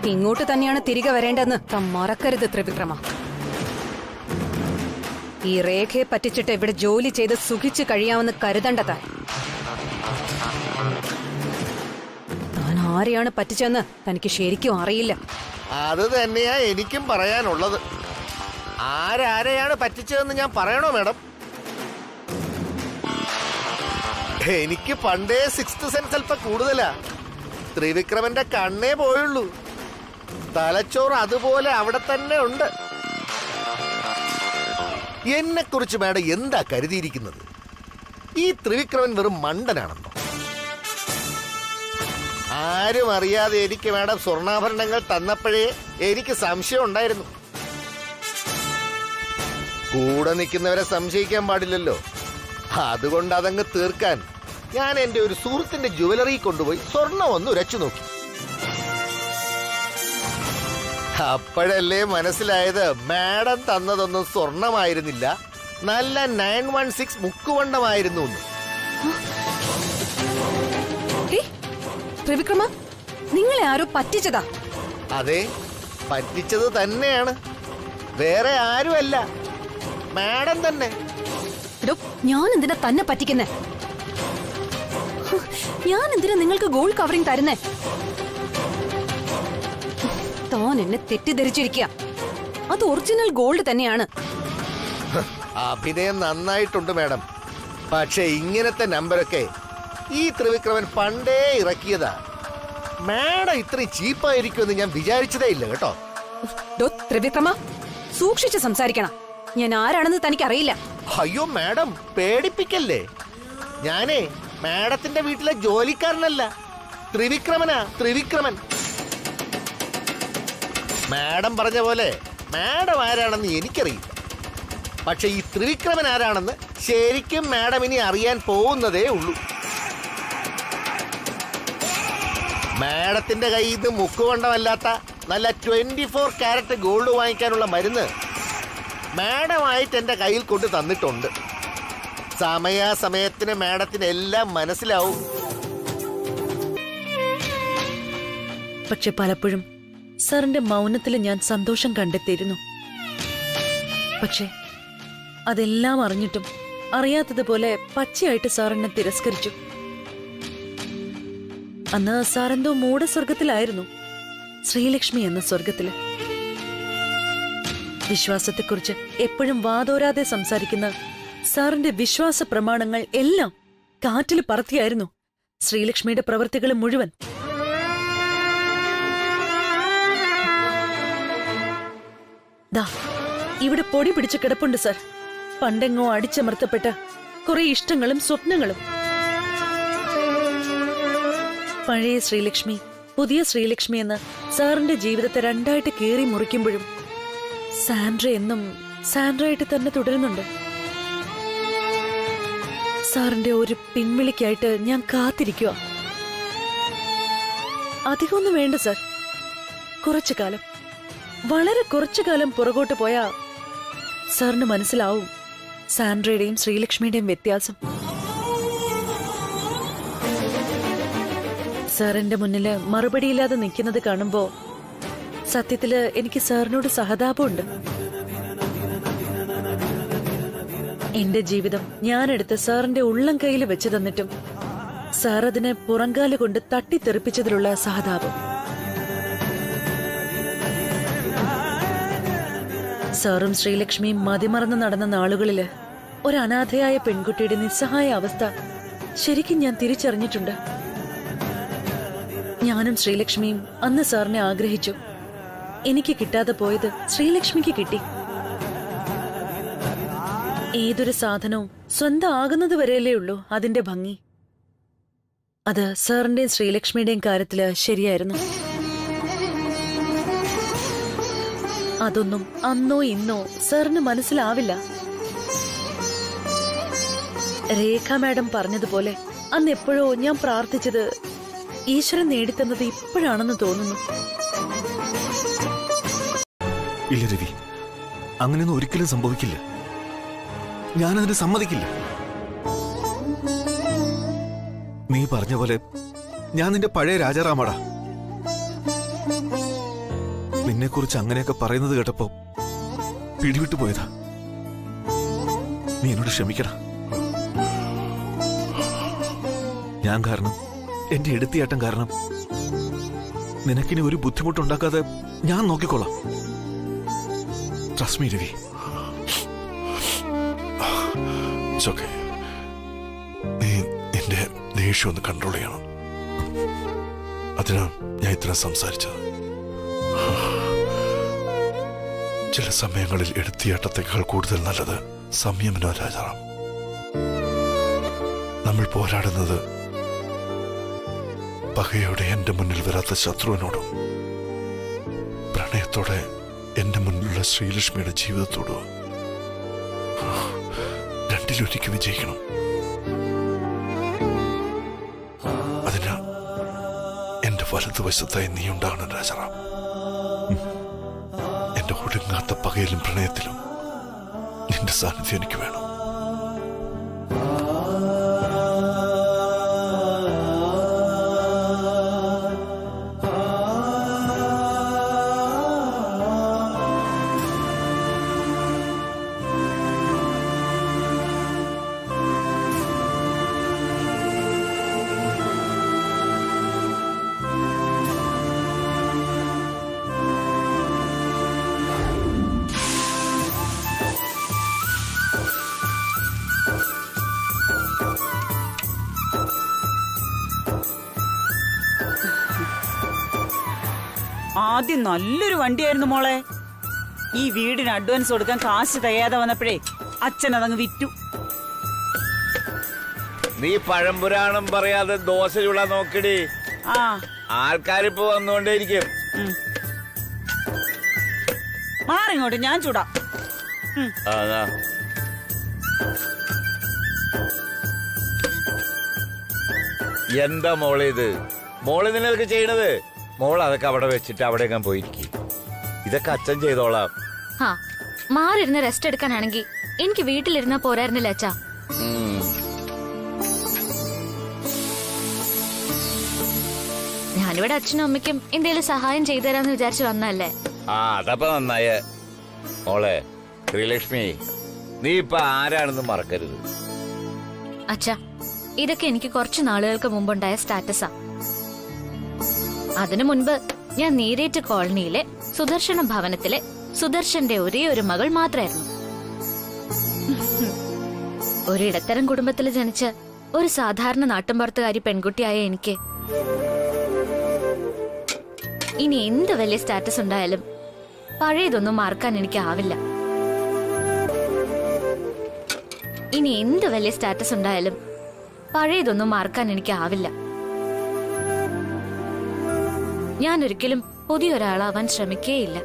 ഇങ്ങോട്ട് തന്നെയാണ് തിരികെ വരേണ്ടതെന്ന് താൻ മറക്കരുത് ത്രിവിക്രമ. ഈ രേഖയെ പറ്റിച്ചിട്ട് ഇവിടെ ജോലി ചെയ്ത് സുഖിച്ചു കഴിയാമെന്ന് കരുതണ്ട താൻ. താൻ ആരെയാണ് പറ്റിച്ചെന്ന് തനിക്ക് ശരിക്കും അറിയില്ല. അത് തന്നെയാ എനിക്കും പറയാനുള്ളത്. ആരാരെയാണ് പറ്റിച്ചതെന്ന് ഞാൻ പറയണോ മാഡം? എനിക്ക് പണ്ടേ സിക്സ്ത് സെൻസ് അല്പം കൂടുതലാ. ത്രിവിക്രമന്റെ കണ്ണേ പോയുള്ളൂ. തലച്ചോറ് അതുപോലെ അവിടെ തന്നെ ഉണ്ട്. എന്നെ കുറിച്ച് മാഡം എന്താ കരുതിയിരിക്കുന്നത്? ഈ ത്രിവിക്രമൻ വെറും മണ്ടനാണെന്നോ? ആരും അറിയാതെ എനിക്ക് മാഡം സ്വർണ്ണാഭരണങ്ങൾ തന്നപ്പോഴേ എനിക്ക് സംശയം ഉണ്ടായിരുന്നു. കൂടെ നിൽക്കുന്നവരെ സംശയിക്കാൻ പാടില്ലല്ലോ. അതുകൊണ്ട് അതങ്ങ് തീർക്കാൻ ഞാൻ എന്റെ ഒരു സുഹൃത്തിന്റെ ജുവലറി കൊണ്ടുപോയി സ്വർണം ഒന്ന് ഉരച്ചു നോക്കി. അപ്പോഴല്ലേ മനസ്സിലായത് മാഡം തന്നതൊന്നും സ്വർണമായിരുന്നില്ല, നല്ല 916 മുക്കുവണ്ടമായിരുന്നു. ത്രിവിക്രമ, നിങ്ങളെ ആരോ പറ്റിച്ചതാ? അതെ, പറ്റിച്ചത് തന്നെയാണ്. വേറെ ആരുമല്ല, മാഡം തന്നെ. ഞാൻ എന്തിനാ തന്നെ പറ്റിക്കുന്നേ? ഞാൻ എന്തിനാ നിങ്ങൾക്ക് ഗോൾഡ് കവറിംഗ് തരുന്നേ? താൻ എന്നെ തെറ്റിദ്ധരിച്ചിരിക്കുക. അത് ഒറിജിനൽ ഗോൾഡ് തന്നെയാണ്. അഭിനയം നന്നായിട്ടുണ്ട് മാഡം. പക്ഷെ ഇങ്ങനത്തെ നമ്പരൊക്കെ ഈ ത്രിവിക്രമൻ പണ്ടേ ഇറക്കിയതാ. മാഡം ഇത്രയും ചീപ്പായിരിക്കുമെന്ന് ഞാൻ വിചാരിച്ചതേ ഇല്ല കേട്ടോ. ത്രിവിക്രമ, സൂക്ഷിച്ച് സംസാരിക്കണം. ഞാൻ ആരാണെന്ന് തനിക്കറിയില്ല. അയ്യോ മാഡം, പേടിപ്പിക്കല്ലേ. ഞാനേ മാഡത്തിന്റെ വീട്ടിലെ ജോലിക്കാരനല്ല, ത്രിവിക്രമനാ, ത്രിവിക്രമൻ. മാഡം പറഞ്ഞ പോലെ മാഡം ആരാണെന്ന് എനിക്കറിയില്ല. പക്ഷെ ഈ ത്രിവിക്രമൻ ആരാണെന്ന് ശരിക്കും മാഡം ഇനി അറിയാൻ പോകുന്നതേ ഉള്ളൂ. മാഡത്തിന്റെ കയ്യിൽ നിന്ന് മുക്കുകൊണ്ടമല്ലാത്ത നല്ല 24 കാരറ്റ് ഗോൾഡ് വാങ്ങിക്കാനുള്ള മരുന്ന് മാഡമായിട്ട് എന്റെ കയ്യിൽ കൊണ്ട് തന്നിട്ടുണ്ട്. സമയാസമയത്തിന് മാഡത്തിന് എല്ലാം മനസ്സിലാവും. പക്ഷെ പലപ്പോഴും സാറിന്റെ മൗനത്തിൽ ഞാൻ സന്തോഷം കണ്ടെത്തിയിരുന്നു. പക്ഷെ അതെല്ലാം അറിഞ്ഞിട്ടും അറിയാത്തതുപോലെ പച്ചയായിട്ട് സാറിനെ തിരസ്കരിച്ചു. അന്ന് സാറെന്തോ മൂഢസ്വർഗത്തിലായിരുന്നു, ശ്രീലക്ഷ്മി എന്ന സ്വർഗത്തില്. വിശ്വാസത്തെക്കുറിച്ച് എപ്പോഴും വാതോരാതെ സംസാരിക്കുന്ന സാറിന്റെ വിശ്വാസ പ്രമാണങ്ങൾ എല്ലാം കാറ്റിൽ പറത്തിയായിരുന്നു ശ്രീലക്ഷ്മിയുടെ പ്രവൃത്തികൾ മുഴുവൻ. ദാ ഇവിടെ പൊടി പിടിച്ച് കിടപ്പുണ്ട് സർ. പണ്ടെങ്ങോ അടിച്ചമർത്തപ്പെട്ട കുറെ ഇഷ്ടങ്ങളും സ്വപ്നങ്ങളും. പഴയ ശ്രീലക്ഷ്മി, പുതിയ ശ്രീലക്ഷ്മി എന്ന് സാറിന്റെ ജീവിതത്തെ രണ്ടായിട്ട് കീറി മുറിക്കുമ്പോഴും സാൻഡ്ര എന്നും സാൻഡ്രയായിട്ട് തന്നെ തുടരുന്നുണ്ട്. സാറിന്റെ ഒരു പിൻവിളിക്കായിട്ട് ഞാൻ കാത്തിരിക്കുക. അധികമൊന്നും വേണ്ട സർ. കുറച്ചു കാലം, വളരെ കുറച്ചു കാലം പുറകോട്ട് പോയാ സാറിന് മനസ്സിലാവും സാൻഡ്രയുടെയും ശ്രീലക്ഷ്മിയുടെയും വ്യത്യാസം. സാറിന്റെ മുന്നില് മറുപടിയില്ലാതെ നിൽക്കുന്നത് കാണുമ്പോ സത്യത്തില് എനിക്ക് സാറിനോട് സഹതാപമുണ്ട്. എന്റെ ജീവിതം ഞാനെടുത്ത് സാറിന്റെ ഉള്ളം കയ്യിൽ വെച്ച് തന്നിട്ടും സാർ അതിനെ പുറങ്കാല് കൊണ്ട് തട്ടിത്തെറിപ്പിച്ചതിലുള്ള സഹതാപം. സാറും ശ്രീലക്ഷ്മിയും മതിമറന്ന് നടന്ന നാളുകളില് ഒരു അനാഥയായ പെൺകുട്ടിയുടെ നിസ്സഹായ അവസ്ഥ ശരിക്കും ഞാൻ തിരിച്ചറിഞ്ഞിട്ടുണ്ട്. ഞാനും ശ്രീലക്ഷ്മിയും അന്ന് സാറിനെ ആഗ്രഹിച്ചു. എനിക്ക് കിട്ടാതെ പോയത് ശ്രീലക്ഷ്മിക്ക് കിട്ടി. ഏതൊരു സാധനവും സ്വന്തം ആകുന്നത് വരെയല്ലേ ഉള്ളൂ അതിന്റെ ഭംഗി. അത് സാറിന്റെയും ശ്രീലക്ഷ്മിയുടെയും കാര്യത്തില് ശരിയായിരുന്നു. അതൊന്നും അന്നോ ഇന്നോ സാറിന് മനസ്സിലാവില്ല. രേഖ മാഡം പറഞ്ഞതുപോലെ അന്ന് എപ്പോഴോ ഞാൻ പ്രാർത്ഥിച്ചത് ഈശ്വരൻ നേടിത്തന്നത് ഇപ്പോഴാണെന്ന് തോന്നുന്നു. ഇല്ല രവി, അങ്ങനെയൊന്നും ഒരിക്കലും സംഭവിക്കില്ല. ഞാനതിന് സമ്മതിക്കില്ല. നീ പറഞ്ഞ പോലെ ഞാൻ നിന്റെ പഴയ രാജാറാമാടാ. നിന്നെക്കുറിച്ച് അങ്ങനെയൊക്കെ പറയുന്നത് കേട്ടപ്പോ പിടിവിട്ടു പോയതാ. നീ എന്നോട് ക്ഷമിക്കടാ. ഞാൻ കാരണം, എന്റെ എടുത്തിയാട്ടം കാരണം നിനക്കിനി ഒരു ബുദ്ധിമുട്ടുണ്ടാക്കാതെ ഞാൻ നോക്കിക്കോളാം. Trust me Ravi. നീ നിന്റെ ദേഷ്യം ഒന്ന് കൺട്രോൾ ചെയ്യണം. അതിനാ ഞാൻ ഇത്ര സംസാരിച്ചത്. ചില സമയങ്ങളിൽ എടുത്തിയാട്ടത്തെക്കാൾ കൂടുതൽ നല്ലത് സംയമനം രാജാറാം. നമ്മൾ പോരാടുന്നത് പകയോടെ എന്റെ മുന്നിൽ വരാത്ത ശത്രുവിനോടും പ്രണയത്തോടെ എന്റെ മുന്നിലുള്ള ശ്രീലക്ഷ്മിയുടെ ജീവിതത്തോടും. രണ്ടിലൊരിക്കൽ വിജയിക്കണം. അതിനാ എന്റെ വലതുവശത്തായി നീ ഉണ്ടാകണം രാജാറാം. എന്റെ ഒടുങ്ങാത്ത പകയിലും പ്രണയത്തിലും നിന്റെ സാന്നിധ്യം എനിക്ക് വേണം. ആദ്യം നല്ലൊരു വണ്ടിയായിരുന്നു മോളെ. ഈ വീടിന് അഡ്വാൻസ് കൊടുക്കാൻ കാശ് തികയാതെ വന്നപ്പോഴേ അച്ഛൻ അതങ്ങ് വിറ്റു. നീ പഴംപുരാണം പറയാതെ ദോശ ചൂടാ നോക്കടി. ആ ആൾക്കാരിപ്പോ വന്നുകൊണ്ടേയിരിക്കും. മാറിങ്ങോട്ട്, ഞാൻ ചൂടാ. എന്താ മോളെ ഇത്? മോള് നിനക്ക് ചെയ്യണത്? മോൾ അതൊക്കെ അവിടെ വെച്ചിട്ട് അവിടെ പോയിരിക്കും. ഇതൊക്കെ അച്ഛൻ ചെയ്തോളാം. മാറിയിരുന്ന് റെസ്റ്റ് എടുക്കാനാണെങ്കിൽ എനിക്ക് വീട്ടിലിരുന്നാ പോരായിരുന്നില്ല അച്ഛാ. ഞാനിവിടെ അച്ഛനും അമ്മയ്ക്കും എന്തേലും സഹായം ചെയ്തു തരാന്ന് വിചാരിച്ചു വന്നല്ലേ. അതപ്പോ നന്നായ മോളെ. ശ്രീലക്ഷ്മി, നീ ഇപ്പൊ ആരാണെന്ന് മറക്കരുത്. അച്ഛാ, ഇതൊക്കെ എനിക്ക് കുറച്ചു നാളുകൾക്ക് മുമ്പുണ്ടായ സ്റ്റാറ്റസാ. അതിനു മുൻപ് ഞാൻ നീരേറ്റ് കോളനിയിലെ സുദർശന ഭവനത്തിലെ സുദർശന്റെ ഒരേ ഒരു മകൾ മാത്രമായിരുന്നു. ഒരിടത്തരം കുടുംബത്തിൽ ജനിച്ച ഒരു സാധാരണ നാട്ടിൻപുറത്തുകാരി പെൺകുട്ടിയായ എനിക്ക് ഇനി എന്ത് വലിയ സ്റ്റാറ്റസ് ഉണ്ടായാലും പഴയതൊന്നും മറക്കാൻ എനിക്കാവില്ല. ഇനി എന്ത് വലിയ സ്റ്റാറ്റസ് ഉണ്ടായാലും പഴയതൊന്നും മറക്കാൻ എനിക്കാവില്ല. ഞാൻ ഒരിക്കലും പുതിയൊരാളാവാൻ ശ്രമിക്കേയില്ല.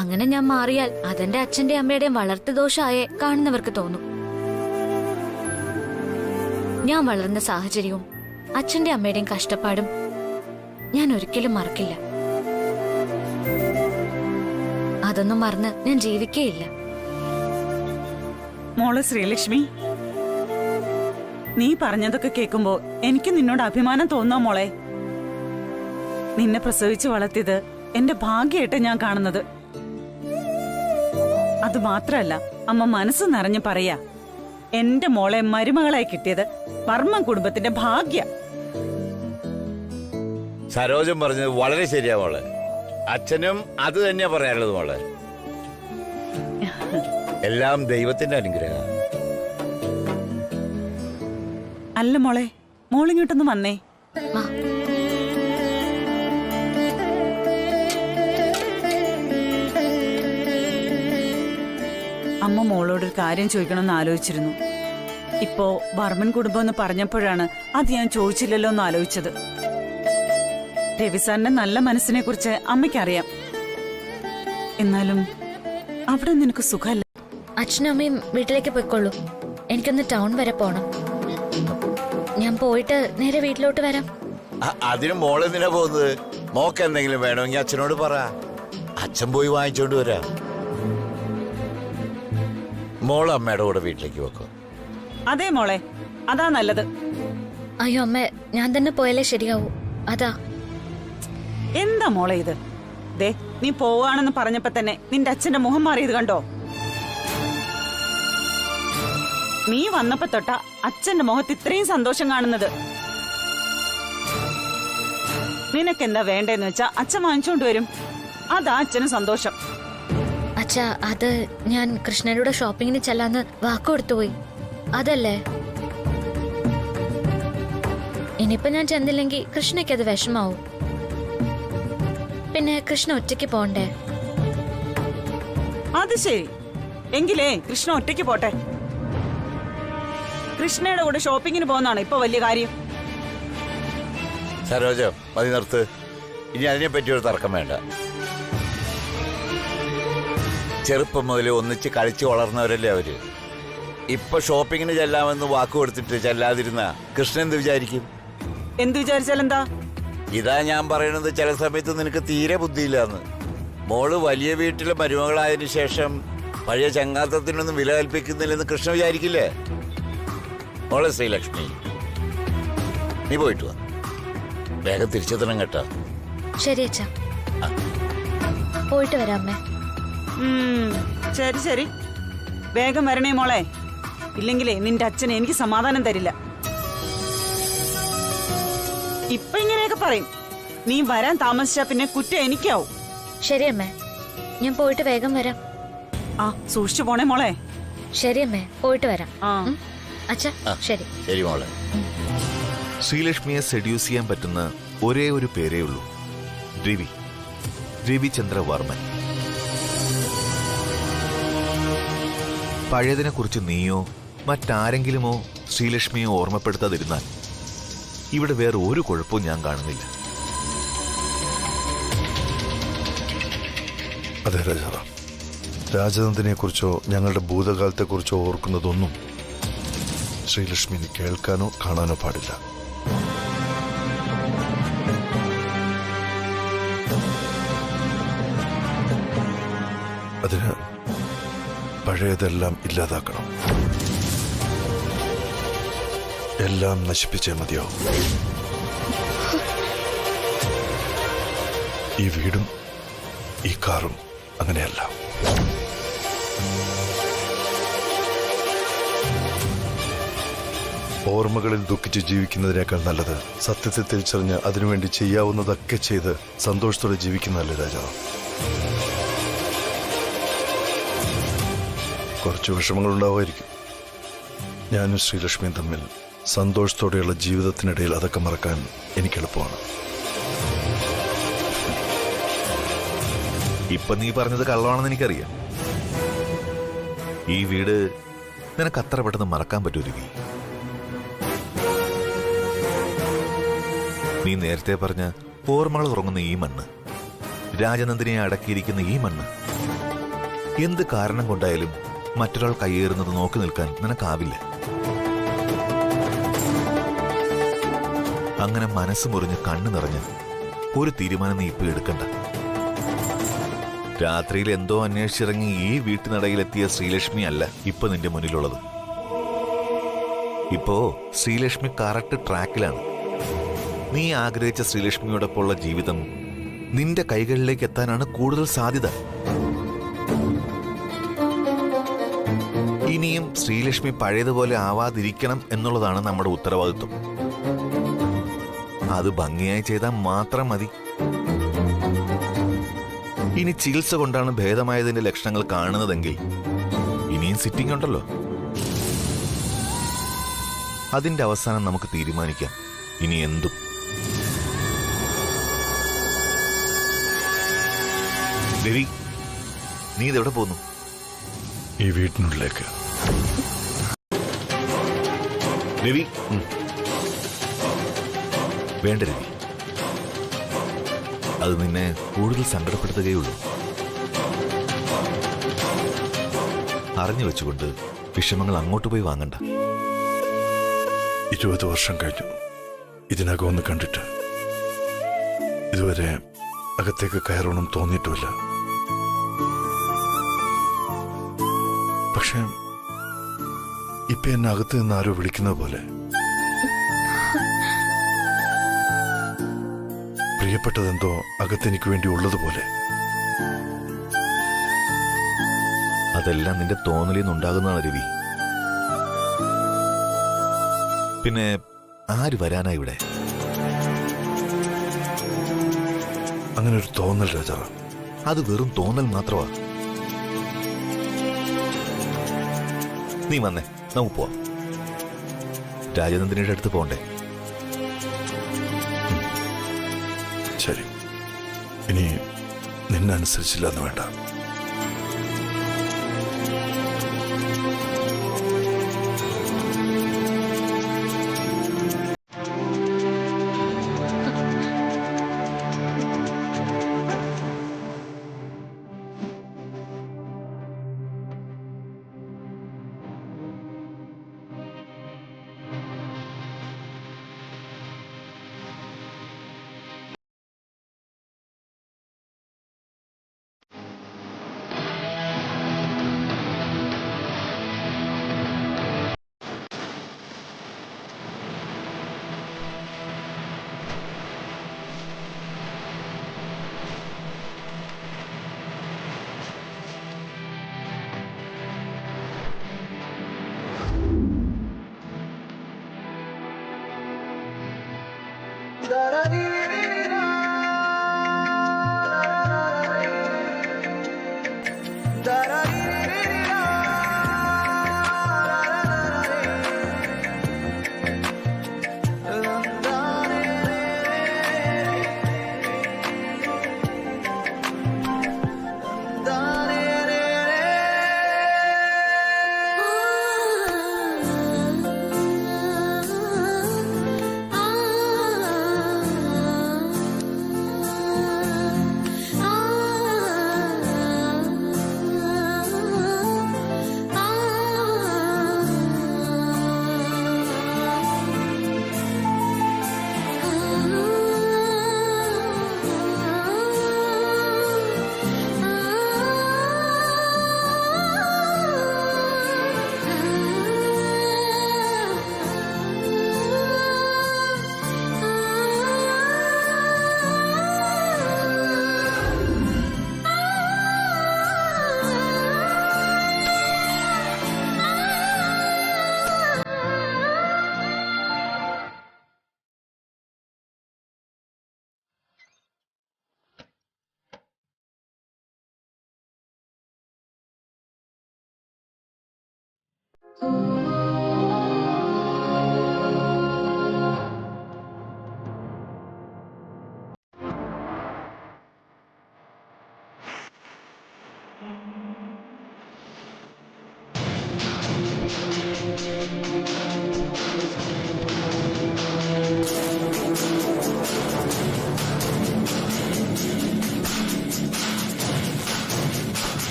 അങ്ങനെ ഞാൻ മാറിയാൽ അതെന്റെ അച്ഛന്റെ അമ്മയുടെയും വളർത്തുദോഷായേ കാണുന്നവർക്ക് തോന്നും. ഞാൻ വളർന്ന സാഹചര്യവും അച്ഛന്റെ അമ്മയുടെയും കഷ്ടപ്പാടും ഞാൻ ഒരിക്കലും മറക്കില്ല. അതൊന്നും മറന്ന് ഞാൻ ജീവിക്കേയില്ല. മോള് ശ്രീലക്ഷ്മി, നീ പറഞ്ഞതൊക്കെ കേൾക്കുമ്പോ എനിക്ക് നിന്നോട് അഭിമാനം തോന്നാ മോളെ. നിന്നെ പ്രസവിച്ച് വളർത്തിയത് എന്റെ ഭാഗ്യമായിട്ട് ഞാൻ കാണുന്നത്. അത് മാത്രല്ല, അമ്മ മനസ്സ് നിറഞ്ഞു പറയാ, എന്റെ മോളെ മരുമകളായി കിട്ടിയത് വർമ്മ കുടുംബത്തിന്റെ ഭാഗ്യ. സരോജം പറഞ്ഞത് വളരെ ശരിയാ മോളെ. അച്ഛനും അത് തന്നെയാ പറയാനുള്ളത് മോളെ. എല്ലാം ദൈവത്തിന്റെ അനുഗ്രഹം. അല്ല മോളെ, മോളിങ്ങോട്ടൊന്ന് വന്നേ. അമ്മ മോളോടൊരു കാര്യം ചോദിക്കണമെന്ന് ആലോചിച്ചിരുന്നു. ഇപ്പോ വർമ്മൻ കുടുംബം എന്ന് പറഞ്ഞപ്പോഴാണ് അത് ഞാൻ ചോദിച്ചില്ലല്ലോ എന്ന് ആലോചിച്ചത്. രവിസാറിന്റെ നല്ല മനസ്സിനെ കുറിച്ച് അമ്മയ്ക്കറിയാം. എന്നാലും അവിടെ നിനക്ക് സുഖമല്ല. അച്ഛനും അമ്മയും വീട്ടിലേക്ക് പോയിക്കൊള്ളൂ. എനിക്കൊന്ന് ടൗൺ വരെ പോണം. ഞാൻ പോയിട്ട് നേരെ വീട്ടിലോട്ട് വരാം. അതിന് മോള് എന്തിനാ പോകുന്നത്? മോക്ക് എന്തെങ്കിലും വേണമെങ്കിൽ അച്ഛനോട് പറ, അച്ഛൻ പോയി വാങ്ങിച്ചോണ്ട് വരാം. മോള് അമ്മയുടെ കൂടെ വീട്ടിലേക്ക് വെക്കോ. അതെ മോളെ, അതാ നല്ലത്. അയ്യോ അമ്മ, ഞാൻ തന്നെ പോയാലേ ശരിയാവൂ. അതാ. എന്താ മോളെ ഇത്? ദേ, നീ പോവാണെന്ന് പറഞ്ഞപ്പോ തന്നെ നിന്റെ അച്ഛന്റെ മുഖം മാറിയത് കണ്ടോ? നീ വന്നപ്പോ തൊട്ട അച്ഛന്റെ മുഖത്ത് ഇത്രയും സന്തോഷം കാണുന്നത്. നിനക്കെന്താ വേണ്ടെന്ന് വെച്ചാ അച്ഛൻ വാങ്ങിച്ചോണ്ട് വരും. അതാ അച്ഛന് സന്തോഷം. അച്ഛാ, അത് ഞാൻ കൃഷ്ണനോട് ഷോപ്പിങ്ങിന് ചെല്ലാന്ന് വാക്ക് കൊടുത്തുപോയി. അതല്ലേ? ഇനിയിപ്പോ ഞാൻ ചെന്നില്ലെങ്കിൽ കൃഷ്ണയ്ക്ക് അത് വിഷമാവും. പിന്നെ കൃഷ്ണ ഒറ്റയ്ക്ക് പോണ്ടേ? അത് ശരി. എങ്കിലേ കൃഷ്ണ ഒറ്റയ്ക്ക് പോട്ടെ. കൃഷ്ണയുടെ കൂടെ ഷോപ്പിങ്ങിന് പോകുന്നതാണ് ഇപ്പൊ വലിയ കാര്യം. സരോജ, മതി നിർത്ത്. ഇനി അതിനെപ്പറ്റി ഒരു തർക്കം വേണ്ട. ചെറുപ്പം മുതൽ ഒന്നിച്ച് കളിച്ച് വളർന്നവരല്ലേ അവര്. ഇപ്പൊ ഷോപ്പിങ്ങിന് ചെല്ലാമെന്ന് വാക്ക് കൊടുത്തിട്ട് ചെല്ലാതിരുന്ന കൃഷ്ണൻ എന്ത് വിചാരിക്കും? എന്ത് വിചാരിച്ചാലെന്താ? ഇതാ ഞാൻ പറയണത്, ചില സമയത്ത് നിനക്ക് തീരെ ബുദ്ധിയില്ലാന്ന്. മോള് വലിയ വീട്ടിലെ മരുമകളായതിനു ശേഷം പഴയ ചങ്ങാത്തത്തിനൊന്നും വില കൽപ്പിക്കുന്നില്ലെന്ന് കൃഷ്ണ വിചാരിക്കില്ലേ? മോളെ ശ്രീലക്ഷ്മി, നീ പോയിട്ട് വാ. വേഗം തിരിച്ചെത്തണം കേട്ടോ. ശരി അച്ഛാ, പോയിട്ട് വരാം അമ്മേ. ശരി ശരി, വേഗം വരണേ മോളെ. ഇല്ലെങ്കിലേ നിന്റെ അച്ഛൻ എനിക്ക് സമാധാനം തരില്ല. ഇപ്പൊ ഇങ്ങനെയൊക്കെ പറയും. നീ വരാൻ താമസിച്ചാ പിന്നെ കുറ്റം എനിക്കാവും. ശരി അമ്മേ, ഞാൻ പോയിട്ട് വേഗം വരാം. ആ, സൂക്ഷിച്ചു പോണേ മോളെ. ശരി അമ്മേ, പോയിട്ട് വരാം. അച്ഛാ ശരി. ശരി മോളെ. ശ്രീലക്ഷ്മിയെ സെഡ്യൂസ് ചെയ്യാൻ പറ്റുന്ന ഒരേ ഒരു പേരേ ഉള്ളൂ, രവി. രവിചന്ദ്ര വർമ്മൻ. പഴയതിനെ കുറിച്ച് നീയോ മറ്റാരെങ്കിലുമോ ശ്രീലക്ഷ്മിയെ ഓർമ്മപ്പെടുത്താതിരുന്നാൽ ഇവിടെ വേറെ ഒരു കുഴപ്പവും ഞാൻ കാണുന്നില്ല. അതെ രാജാറാം, രാജനന്ദിനെ കുറിച്ചോ ഞങ്ങളുടെ ഭൂതകാലത്തെക്കുറിച്ചോ ഓർക്കുന്നതൊന്നും ശ്രീലക്ഷ്മിന് കേൾക്കാനോ കാണാനോ പാടില്ല. അതിന് പഴയതെല്ലാം ഇല്ലാതാക്കണം. എല്ലാം നശിപ്പിച്ചേ മതിയാവും. ഈ വീടും ഈ കാറും അങ്ങനെയല്ല. ഓർമ്മകളിൽ ദുഃഖിച്ച് ജീവിക്കുന്നതിനേക്കാൾ നല്ലത് സത്യത്തെ തിരിച്ചറിഞ്ഞ് അതിനുവേണ്ടി ചെയ്യാവുന്നതൊക്കെ ചെയ്ത് സന്തോഷത്തോടെ ജീവിക്കുന്നതല്ലേ രാജാവ്. കുറച്ച് വിഷമങ്ങൾ ഉണ്ടാവുമായിരിക്കും. ഞാനും ശ്രീലക്ഷ്മിയും തമ്മിൽ സന്തോഷത്തോടെയുള്ള ജീവിതത്തിനിടയിൽ അതൊക്കെ മറക്കാൻ എനിക്ക് എളുപ്പമാണ്. ഇപ്പൊ നീ പറഞ്ഞത് കള്ളമാണെന്ന് എനിക്കറിയാം. ഈ വീട് നിനക്ക് അത്ര പെട്ടെന്ന് മറക്കാൻ പറ്റൂ രവി. നീ നേരത്തെ പറഞ്ഞ ഓർമ്മകൾ ഉറങ്ങുന്ന ഈ മണ്ണ്, രാജനന്ദിനെ അടക്കിയിരിക്കുന്ന ഈ മണ്ണ്, എന്ത് കാരണം കൊണ്ടായാലും മറ്റൊരാൾ കയ്യേറുന്നത് നോക്കി നിൽക്കാൻ നിനക്കാവില്ല. അങ്ങനെ മനസ്സ് മുറിഞ്ഞ് കണ്ണു നിറഞ്ഞ് ഒരു തീരുമാനം നീ ഇപ്പൊ എടുക്കണ്ട. രാത്രിയിൽ എന്തോ അന്വേഷിച്ചിറങ്ങി ഈ വീട്ടിനടയിലെത്തിയ ശ്രീലക്ഷ്മി അല്ല ഇപ്പൊ നിന്റെ മുന്നിലുള്ളത്. ഇപ്പോ ശ്രീലക്ഷ്മി കറക്റ്റ് ട്രാക്കിലാണ്. നീ ആഗ്രഹിച്ച ശ്രീലക്ഷ്മിയോടൊപ്പമുള്ള ജീവിതം നിന്റെ കൈകളിലേക്ക് എത്താനാണ് കൂടുതൽ സാധ്യത. ഇനിയും ശ്രീലക്ഷ്മി പഴയതുപോലെ ആവാതിരിക്കണം എന്നുള്ളതാണ് നമ്മുടെ ഉത്തരവാദിത്വം. അത് ഭംഗിയായി ചെയ്താൽ മാത്രം മതി. ഇനി ചികിത്സ കൊണ്ടാണ് ഭേദമായതിന്റെ ലക്ഷണങ്ങൾ കാണുന്നതെങ്കിൽ ഇനിയും സിറ്റിംഗ് ഉണ്ടല്ലോ. അതിന്റെ അവസാനം നമുക്ക് തീരുമാനിക്കാം ഇനി എന്തും. രവി, നീ ഇതെവിടെ പോന്നു? ഈ വീട്ടിനുള്ളിലേക്ക്. രവി, വേണ്ട രവി, അത് നിന്നെ കൂടുതൽ സങ്കടപ്പെടുത്തുകയുള്ളൂ. അറിഞ്ഞു വെച്ചുകൊണ്ട് വിഷമങ്ങൾ അങ്ങോട്ട് പോയി വാങ്ങണ്ട. 20 വർഷം കഴിഞ്ഞു ഇതിനകം ഒന്ന് കണ്ടിട്ട്. ഇതുവരെ അകത്തേക്ക് കയറണം തോന്നിയിട്ടുമില്ല. പക്ഷെ ഇപ്പൊ എന്നെ അകത്ത് നിന്ന് ആരോ വിളിക്കുന്നത് പോലെ, പ്രിയപ്പെട്ടതെന്തോ അകത്തെനിക്ക് വേണ്ടി ഉള്ളതുപോലെ. അതെല്ലാം നിന്റെ തോന്നലിൽ നിന്നുണ്ടാകുന്നതാണ് രവി. പിന്നെ ആര് വരാനാ ഇവിടെ? അങ്ങനെ ഒരു തോന്നൽ രാജാറാം. അത് വെറും തോന്നൽ മാത്രമാ. നീ വന്നേ, നമുക്ക് പോവാം. രാജനന്ദിനിയുടെ അടുത്ത് പോണ്ടേ? ശരി, ഇനി നിന്നനുസരിച്ചില്ല എന്ന് വേണ്ട.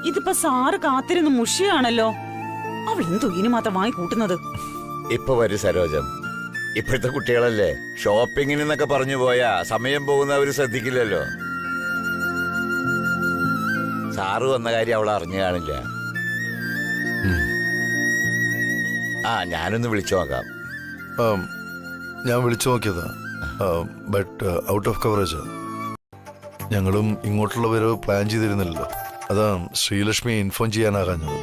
ഇതിപ്പോ സാറ് കാത്തിരുന്ന് മുഷിയാണല്ലോ. അവൾ എന്തോ ഇനി മാത്രം വാങ്ങി കൂട്ടുന്നത്. ഇപ്പൊ വരും സരോജം. ഇപ്പോഴത്തെ കുട്ടികളല്ലേ, ഷോപ്പിങ്ങിന് എന്നൊക്കെ പറഞ്ഞു പോയാ സമയം പോകുന്നവര് ശ്രദ്ധിക്കില്ലല്ലോ. സാറ് വന്ന കാര്യം അവൾ അറിഞ്ഞു കാണില്ല. ഞാനൊന്ന് വിളിച്ചു നോക്കാം. ഞാൻ വിളിച്ചു നോക്കിയതാ, ബട്ട് ഔട്ട് ഓഫ് കവറേജ്. ഞങ്ങളും ഇങ്ങോട്ടുള്ള വരവ് പ്ലാൻ ചെയ്തിരുന്നില്ലല്ലോ. അതാ ശ്രീലക്ഷ്മിയെ ഇൻഫോം ചെയ്യാനാകാഞ്ഞത്.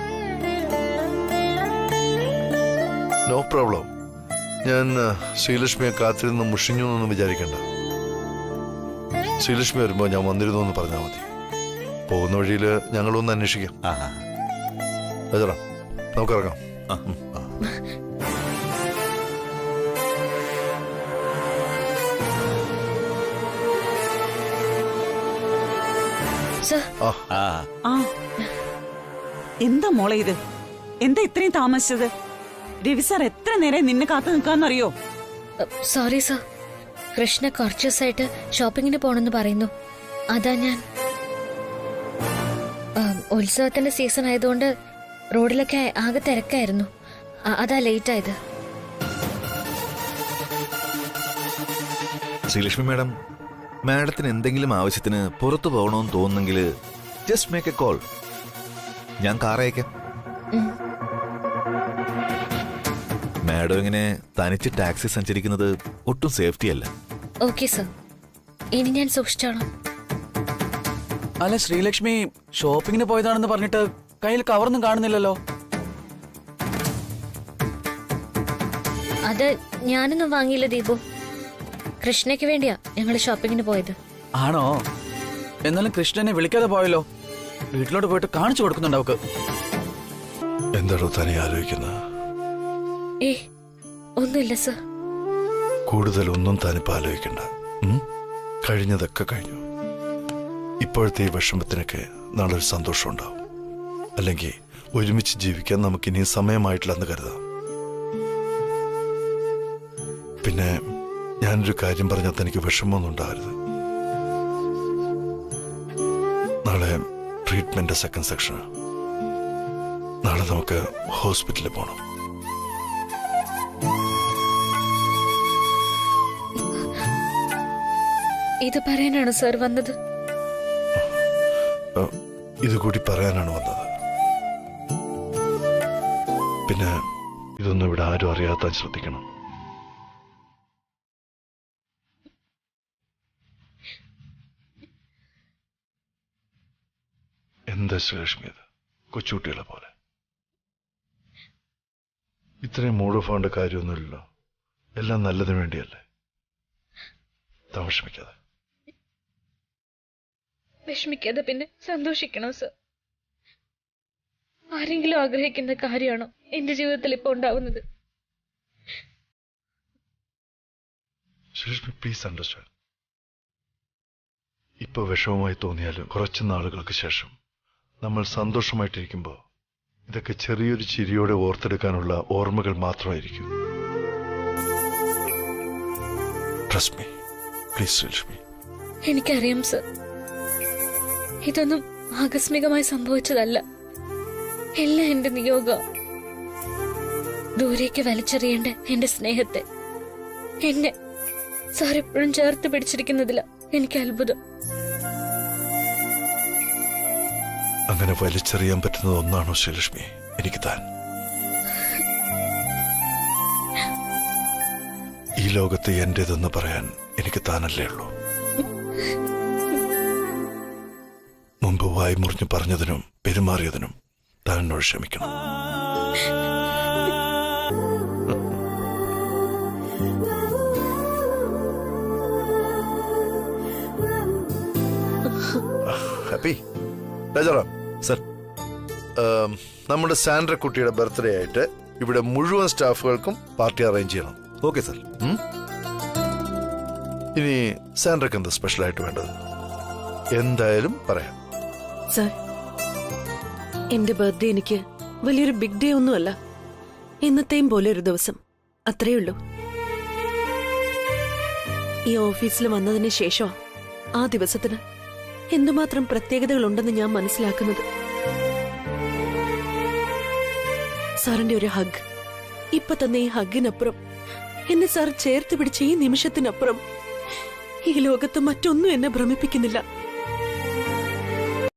No problem. ഞാൻ ശ്രീലക്ഷ്മിയെ കാത്തിരുന്ന് മുഷിഞ്ഞു എന്നൊന്നും വിചാരിക്കണ്ട. ശ്രീലക്ഷ്മി വരുമ്പോൾ ഞാൻ വന്നിരുന്നു എന്ന് പറഞ്ഞാൽ മതി. പോകുന്ന വഴിയിൽ ഞങ്ങളൊന്ന് അന്വേഷിക്കാം. അജറാം, നമുക്കിറങ്ങാം. എന്താ മോളെ ഇത്? എന്താ ഇത്രയും താമസിച്ചത്? രവി സാർ എത്ര നേരം നിന്നെ കാത്തു നിൽക്കാന്നറിയോ? സോറി സർ, കൃഷ്ണ കുറച്ച് ദിവസമായിട്ട് ഷോപ്പിങ്ങിന് പോണെന്ന് പറയുന്നു. അതാ ഞാൻ. ഉത്സവത്തിന്റെ സീസൺ ആയതുകൊണ്ട് റോഡിലൊക്കെ ആകെ തിരക്കായിരുന്നു. അതാ ലേറ്റ് ആയത്. ശ്രീലക്ഷ്മി മാഡം, മാഡത്തിന് എന്തെങ്കിലും ആവശ്യത്തിന് പുറത്തു പോകണമെന്ന് തോന്നുന്നെങ്കിൽ ജസ്റ്റ് മേക്ക് എ കോൾ. ഞാൻ കാർ അയക്കാം. മാഡം ഇങ്ങനെ തനിച്ച് ടാക്സി സഞ്ചരിക്കുന്നത് ഒട്ടും സേഫ്റ്റി അല്ല. ഓക്കെ സർ, ഇനി ഞാൻ സൂക്ഷിച്ചോളാം. അല്ല, ശ്രീലക്ഷ്മി ഷോപ്പിങ്ങിന് പോയതാണെന്ന് പറഞ്ഞിട്ട് കയ്യിൽ കവറൊന്നും കാണുന്നില്ലല്ലോ. അത് ഞാനൊന്നും വാങ്ങിയില്ല ദീപു. കൃഷ്ണയ്ക്ക് വേണ്ടിയാ ഞങ്ങൾ ഷോപ്പിങ്ങിന് പോയത്. ആണോ? എന്നാലും കൃഷ്ണനെ വിളിക്കാതെ പോയല്ലോ. വീട്ടിലോട്ട് പോയിട്ട് കാണിച്ചു കൊടുക്കുന്നുണ്ട് അവക്ക്. എന്താണോ തന്നെ ആലോചിക്കുന്നത്? ഒന്നുമില്ല സർ. കൂടുതലൊന്നും താനിപ്പോ ആലോചിക്കണ്ട. കഴിഞ്ഞതൊക്കെ കഴിഞ്ഞു. ഇപ്പോഴത്തെ ഈ വിഷമത്തിനൊക്കെ നാളെ ഒരു സന്തോഷം ഉണ്ടാവും. അല്ലെങ്കിൽ ഒരുമിച്ച് ജീവിക്കാൻ നമുക്കിനി സമയമായിട്ടില്ലെന്ന് കരുതാം. പിന്നെ ഞാനൊരു കാര്യം പറഞ്ഞാൽ തനിക്ക് വിഷമമൊന്നും ഉണ്ടാവരുത്. നാളെ ട്രീറ്റ്മെന്റ് സെക്കൻഡ് സെക്ഷന്. നാളെ നമുക്ക് ഹോസ്പിറ്റലിൽ പോകണം. ഇത് പറയാനാണ് സർ വന്നത്? ഇതുകൂടി പറയാനാണ് വന്നത്. പിന്നെ ഇതൊന്നും ഇവിടെ ആരും അറിയാത്ത ശ്രദ്ധിക്കണം. എന്താ ശ്രീലക്ഷ്മി ഇത്? കൊച്ചുകുട്ടികളെ പോലെ ഇത്രയും മൂഡ് ഓഫ് ആവേണ്ട കാര്യമൊന്നുമില്ലല്ലോ. എല്ലാം നല്ലതിനു വേണ്ടിയല്ലേ. വിഷമിക്കാതെ. വിഷമിക്കാതെ പിന്നെ സന്തോഷിക്കണം സർ. ആരെങ്കിലും ആഗ്രഹിക്കുന്ന കാര്യമാണോ എന്റെ ജീവിതത്തിൽ ഇപ്പൊ ഉണ്ടാവുന്നത്? Sreelakshmi, please understand. ഇപ്പൊ വിഷമമായി തോന്നിയാലും കുറച്ചു നാളുകൾക്ക് ശേഷം നമ്മൾ സന്തോഷമായിട്ടിരിക്കുമ്പോൾ ഇതൊക്കെ ചെറിയൊരു ചിരിയോടെ ഓർത്തെടുക്കാനുള്ള ഓർമ്മകൾ മാത്രമായിരിക്കും. Trust me, please Sreelakshmi. എനിക്കറിയാം സർ, ഇതൊന്നും ആകസ്മികമായി സംഭവിച്ചതല്ല. എല്ലാം എന്റെ നിയോഗം. ദൂരേക്ക് വലിച്ചെറിയേണ്ട എന്റെ സ്നേഹത്തെ എന്നെ സാർ എപ്പോഴും ചേർത്ത് പിടിച്ചിരിക്കുന്നതില എനിക്ക് അത്ഭുതം. അങ്ങനെ വലിച്ചെറിയാൻ പറ്റുന്നത് ഒന്നാണോ ശ്രീലക്ഷ്മി എനിക്ക് താൻ? ഈ ലോകത്ത് എന്റേതെന്ന് പറയാൻ എനിക്ക് താനല്ലേ ഉള്ളൂ. മുമ്പ് വായി മുറിഞ്ഞു പറഞ്ഞതിനും പെരുമാറിയതിനും താൻ എന്നോട് ക്ഷമിക്കണം. ഹാപ്പി രാജാറാം സർ, നമ്മുടെ സാൻഡ്ര കുട്ടിയുടെ ബർത്ത്ഡേ ആയിട്ട് ഇവിടെ മുഴുവൻ സ്റ്റാഫുകൾക്കും പാർട്ടി അറേഞ്ച് ചെയ്യണം. Okay sir. ഇനി സാൻഡ്രക്ക് എന്താ സ്പെഷ്യൽ ആയിട്ട് വേണ്ടത്? എന്തായാലും പറയാം. സർ, എന്റെ ബർത്ത്ഡേ എനിക്ക് വലിയൊരു ബിഗ് ഡേ ഒന്നുമല്ല. എന്നത്തെയും പോലെ ഒരു ദിവസം, അത്രയേ ഉള്ളൂ. ഈ ഓഫീസിൽ വന്നതിന് ശേഷം ആ ദിവസത്തിന് എന്തുമാത്രം പ്രത്യേകതകളുണ്ടെന്ന് ഞാൻ മനസ്സിലാക്കുന്നത്. സാറിന്റെ ഒരു ഹഗ്, ഇപ്പൊ തന്നെ ഈ ഹഗിനപ്പുറം, എന്നെ സാർ ചേർത്ത് പിടിച്ച ഈ നിമിഷത്തിനപ്പുറം ഈ ലോകത്ത് മറ്റൊന്നും എന്നെ ഭ്രമിപ്പിക്കുന്നില്ല.